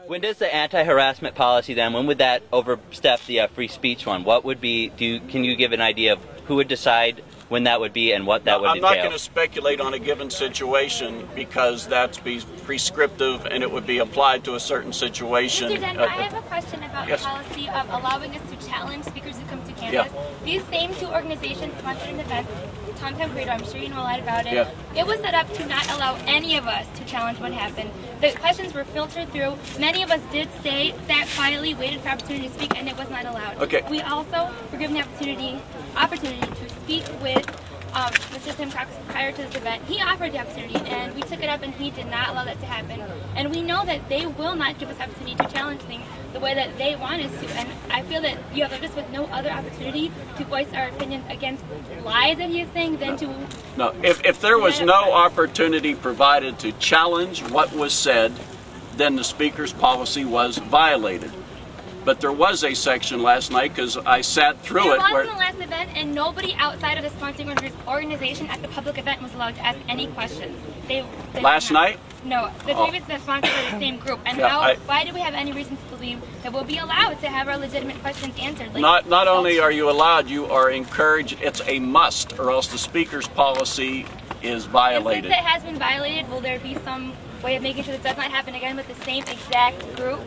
When does the anti-harassment policy then, when would that overstep the free speech one? What would be, can you give an idea of who would decide when that would be and what that would entail? I'm not going to speculate on a given situation because that's be prescriptive and it would be applied to a certain situation. Mr. Denbow, I have a question about the policy of allowing us to challenge speakers who come to campus. These same two organizations sponsored an event, Tom Credo, I'm sure you know a lot about it. It was set up to not allow any of us to challenge what happened. The questions were filtered through. Many of us did say, sat quietly, waited for opportunity to speak, and it was not allowed. We also were given the opportunity to speak with Mr. Simcox prior to this event. He offered the opportunity, and we took it up, and he did not allow that to happen. And we know that they will not give us opportunity to challenge things the way that they want us to. And I feel that you have left us with no other opportunity to voice our opinions against lies that he is saying than to... No, if there was no opportunity provided to challenge what was said, then the speaker's policy was violated. But there was a section last night, because I sat through it. There was in the last event, and nobody outside of the sponsoring organization at the public event was allowed to ask any questions. Last night? No, the previous sponsors were the same group. And why do we have any reason to believe that we'll be allowed to have our legitimate questions answered? Like, not only are you allowed, you are encouraged. It's a must, or else the speaker's policy is violated. And since it has been violated, will there be some way of making sure that does not happen again with the same exact group?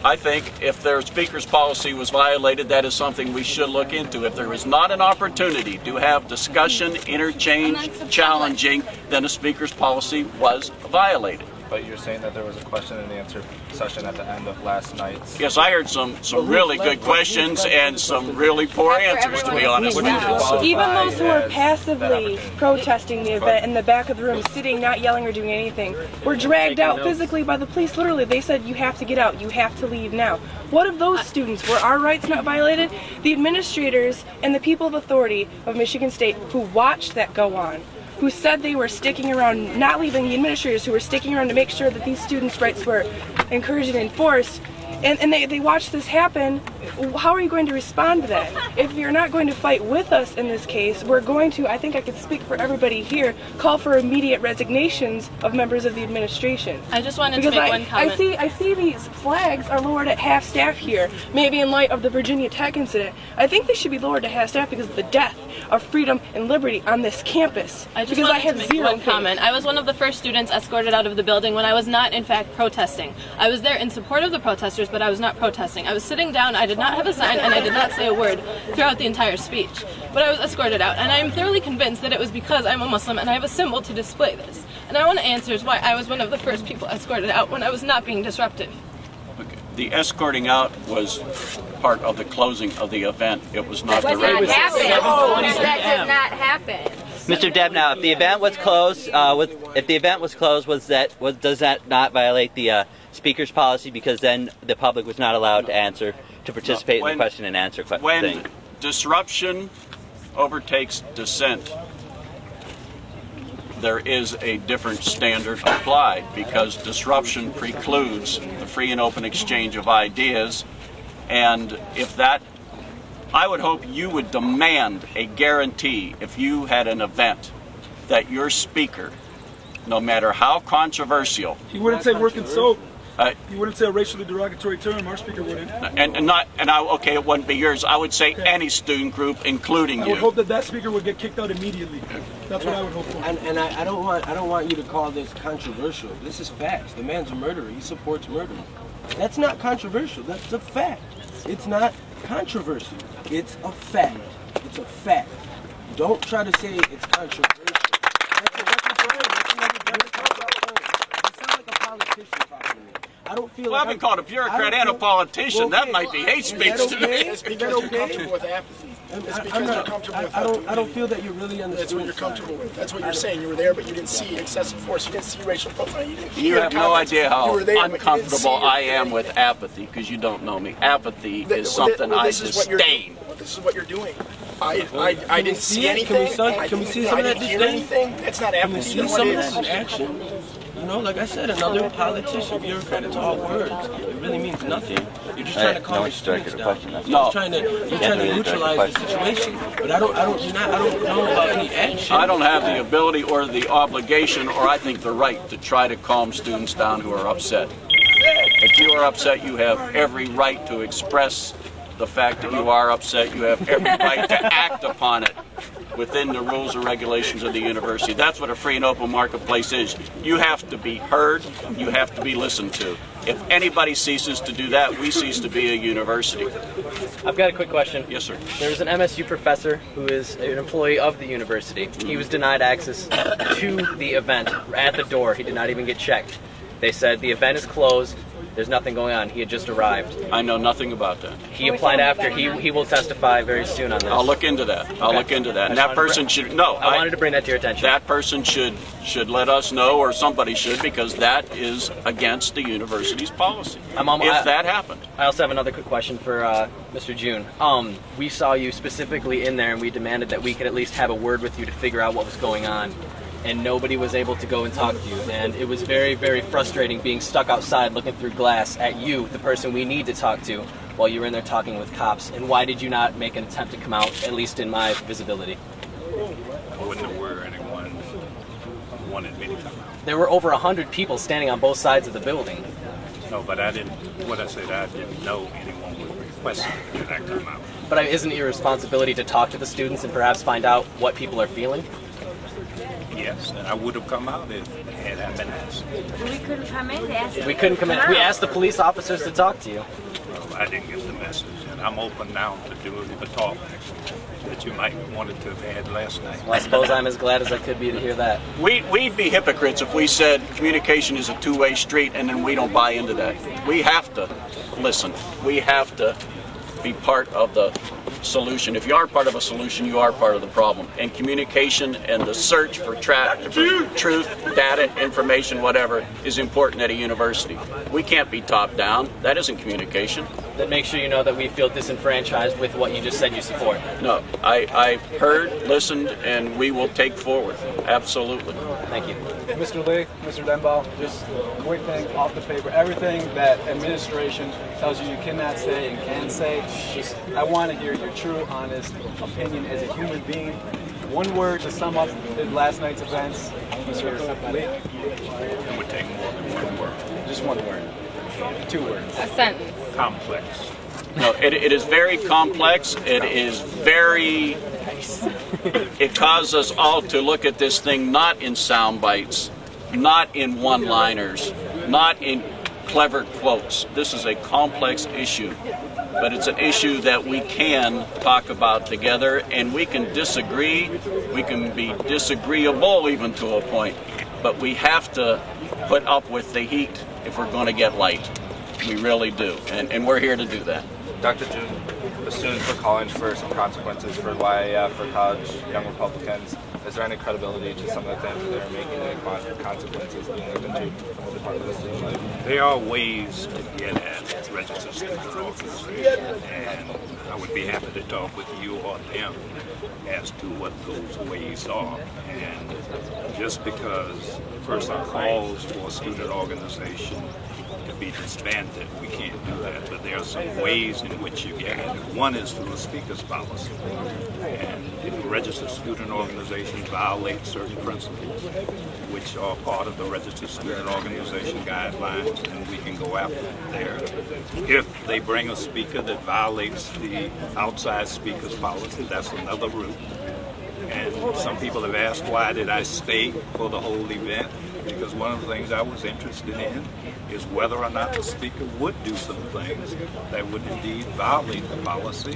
I think if their speaker's policy was violated, that is something we should look into. If there is not an opportunity to have discussion, interchange, challenging, then a speaker's policy was violated. But you're saying that there was a question and answer session at the end of last night's... Yes, I heard some really good questions and some really poor answers, to be honest with you. Even those who were passively protesting the event in the back of the room, sitting, not yelling or doing anything, were dragged out physically by the police. Literally, they said, you have to get out, you have to leave now. What of those students? Were our rights not violated? The administrators and the people of authority of Michigan State who watched that go on, who said they were sticking around, not leaving, the administrators who were sticking around to make sure that these students' rights were encouraged and enforced, and they watched this happen. How are you going to respond to that? If you're not going to fight with us in this case, we're going to, I think I could speak for everybody here, call for immediate resignations of members of the administration. I just wanted to make one comment. I see these flags are lowered at half staff here, maybe in light of the Virginia Tech incident. I think they should be lowered to half staff because of the death of freedom and liberty on this campus. I just wanted to make one comment. I was one of the first students escorted out of the building when I was not, in fact, protesting. I was there in support of the protesters, but I was not protesting. I was sitting down, I did not have a sign, and I did not say a word throughout the entire speech. But I was escorted out, and I am thoroughly convinced that it was because I'm a Muslim and I have a symbol to display this. And I want to answer why I was one of the first people escorted out when I was not being disruptive. Okay. The escorting out was part of the closing of the event. It was not that the regular. That did not happen. Mr. Debnow, if the event was closed, does that not violate the speaker's policy because then the public was not allowed to participate in the question and answer thing? When disruption overtakes dissent, there is a different standard applied because disruption precludes the free and open exchange of ideas, and if that, I would hope you would demand a guarantee if you had an event that your speaker, no matter how controversial, he wouldn't say working soap. You wouldn't say a racially derogatory term. Our speaker wouldn't. Okay, it wouldn't be yours. I would say any student group, including you. I would hope that speaker would get kicked out immediately. That's what I would hope for. And I don't want you to call this controversial. This is facts. The man's a murderer. He supports murder. That's not controversial. That's a fact. It's not controversial. It's a fact. It's a fact. Don't try to say it's controversial. I don't feel I've been called a bureaucrat and a politician. That might be hate speech to me. It's because you're comfortable with apathy. It's because you're comfortable with apathy. I don't feel that you really understand. That's what you're comfortable with. That's what you're saying. You were there, but you didn't see excessive force. You didn't see racial profiling. You have no idea how uncomfortable I am with apathy because you don't know me. Apathy is something I disdain. This is what you're doing. I didn't see anything. Can we see some of that disdain? It's not apathy. Can we see some of that in action? You know, like I said, another politician, bureaucrat, it's all words. It really means nothing. You're just trying to calm your students down. You're trying to neutralize the situation. But I don't know about any action. I don't have the ability or the obligation, or I think the right, to try to calm students down who are upset. If you are upset, you have every right to express the fact that you are upset. You have every right to act upon it within the rules and regulations of the university. That's what a free and open marketplace is. You have to be heard. You have to be listened to. If anybody ceases to do that, we cease to be a university. I've got a quick question. Yes, sir. There was an MSU professor who is an employee of the university. He was denied access to the event at the door. He did not even get checked. They said the event is closed. There's nothing going on. He had just arrived. I know nothing about that. He applied after. He will testify very soon on this. I'll look into that. I'll look into that. And that person should know. I wanted to bring that to your attention. That person should let us know, or somebody should, because that is against the university's policy. If that happened. I also have another quick question for Mr. June. We saw you specifically in there, and we demanded that we could at least have a word with you to figure out what was going on. And nobody was able to go and talk to you. And it was very, very frustrating being stuck outside looking through glass at you, the person we need to talk to, while you were in there talking with cops. And why did you not make an attempt to come out, at least in my visibility? I wouldn't aware anyone wanted me to come out. There were over 100 people standing on both sides of the building. No, but I didn't know anyone was requesting that I come out. But isn't it your responsibility to talk to the students and perhaps find out what people are feeling? Yes, and I would have come out if it had been asked. We couldn't come in to ask you. We couldn't come in. We asked the police officers to talk to you. Well, I didn't get the message, and I'm open now to do the talk that you might wanted to have had last night. Well, I suppose I'm as glad as I could be to hear that. We'd be hypocrites if we said communication is a two-way street and then we don't buy into that. We have to listen. We have to be part of the solution. If you are part of a solution, you are part of the problem. And communication and the search for truth, data, information, whatever, is important at a university. We can't be top down. That isn't communication. Then make sure you know that we feel disenfranchised with what you just said you support. No, I heard, listened, and we will take forward. Absolutely. Thank you. Mr. Lee, Mr. Denbow, just a quick thing off the paper. Everything that administration tells you cannot say and can say, just I want to hear your true, honest opinion as a human being. One word to sum up last night's events, Mr. Lee. It would take more than one word. Just one word. 2 words. A sentence. Complex. No, it is very complex. It is very... It causes us all to look at this thing not in sound bites, not in one-liners, not in clever quotes. This is a complex issue, but it's an issue that we can talk about together, and we can disagree. We can be disagreeable even to a point, but we have to put up with the heat if we're going to get light. We really do, and we're here to do that. Dr. June, the students were calling for some consequences for YAF, for college young Republicans. Is there any credibility to some of the things that they're making, any consequences being looked into from the Department of Student Life? There are ways to get at registered student organization, and I would be happy to talk with you or them as to what those ways are. And just because a person calls for a student organization to be disbanded, we can't do that, but there are some ways in which you get it. One is through a speaker's policy, and if a registered student organization violates certain principles, which are part of the registered student organization guidelines, then we can go after them there. If they bring a speaker that violates the outside speaker's policy, that's another route. And some people have asked, why did I stay for the whole event? Because one of the things I was interested in is whether or not the speaker would do some things that would indeed violate the policy,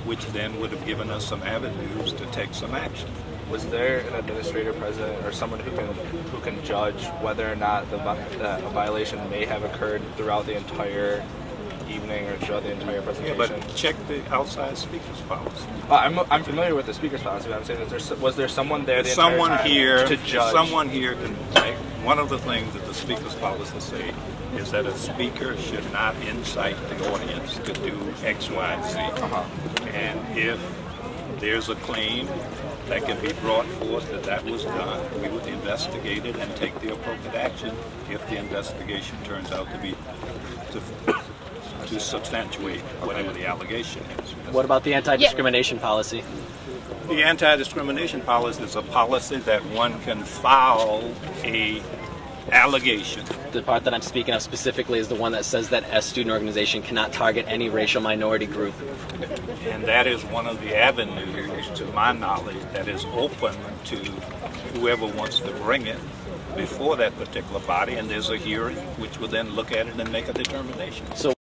which then would have given us some avenues to take some action. Was there an administrator present or someone who can judge whether or not a violation may have occurred throughout the entire evening or throughout the entire presentation? Yeah, but check the outside speaker's policy. I'm familiar with the speaker's policy, but I'm saying, was there someone there the entire time to judge? Someone here can, like, one of the things that the speaker's policy say is that a speaker should not incite the audience to do X, Y, and Z. And if there's a claim that can be brought forth that was done, we would investigate it and take the appropriate action if the investigation turns out to be to substantiate whatever the allegation is. What about the anti-discrimination policy? The anti-discrimination policy is a policy that one can file a allegation. The part that I'm speaking of specifically is the one that says that a student organization cannot target any racial minority group. And that is one of the avenues, to my knowledge, that is open to whoever wants to bring it before that particular body, and there's a hearing which will then look at it and make a determination. So